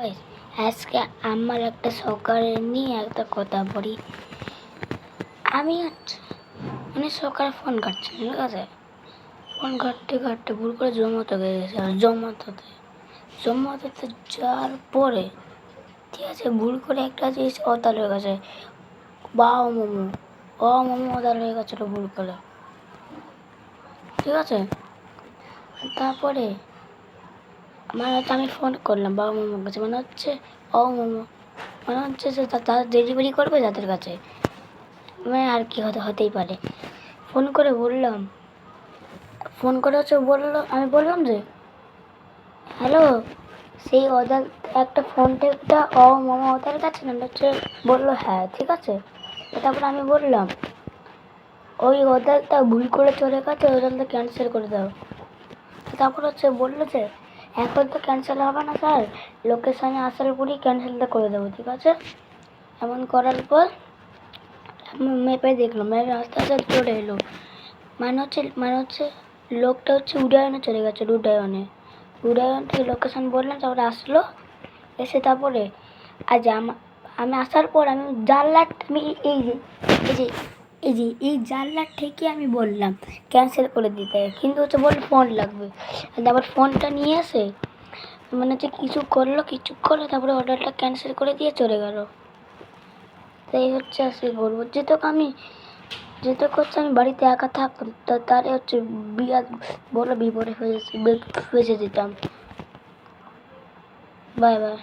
Guys, আজকে আমার একটা সকালে নিয়ে একটা কথা বলি। আমি সকালে ফোন ঘাটছি, ঠিক আছে। ফোন ঘাটতে ঘাটতে ভুল করে জমাতে গেছে, আর জমাতে যাওয়ার পরে ঠিক আছে ভুল করে একটা জিনিস অতাল হয়ে গেছে, মোমো অতাল হয়ে গেছিলো ভুল করে, ঠিক আছে। তারপরে আমি ফোন করলাম বাবা মামার কাছে, মনে হচ্ছে যে তারা ডেলিভারি করবে তাদের কাছে, আর কি হতেই পারে। ফোন করে বললো, আমি বললাম যে হ্যালো, সেই ওদের একটা ফোন টেপটা মামা ওদের কাছে না হচ্ছে। বললো হ্যাঁ ঠিক আছে। তারপর আমি বললাম ওই অর্ডারটা ভুল করে চলে গেছে, অর্ডারটা ক্যান্সেল করে দাও। তারপর বললো যে এখন তো ক্যান্সেল হবে না স্যার, লোকেশানে আসার পরই ক্যান্সেলটা করে দেবো, ঠিক আছে। এমন করার পর মেপে দেখলো, মেপে আস্তে আস্তে চলে এলো। মানে হচ্ছে লোকটা উদয়নে চলে গেছিলো, উদয়ন থেকে লোকেশান বললাম, তারপরে আসলো। এসে তারপরে আমি আসার পর আমি এই জানলার থেকে আমি বললাম ক্যান্সেল করে দিতে, কিন্তু বললো ফোন লাগবে। তারপর ফোনটা নিয়ে এসে কিছু করলো, তারপরে অর্ডারটা ক্যান্সেল করে দিয়ে চলে গেল। তাই আসলে বলবো যেতে করছে আমি বাড়িতে একা থাকতাম, তারে বিরাট বড় বিপদে ফেসে যেতাম। Bye bye.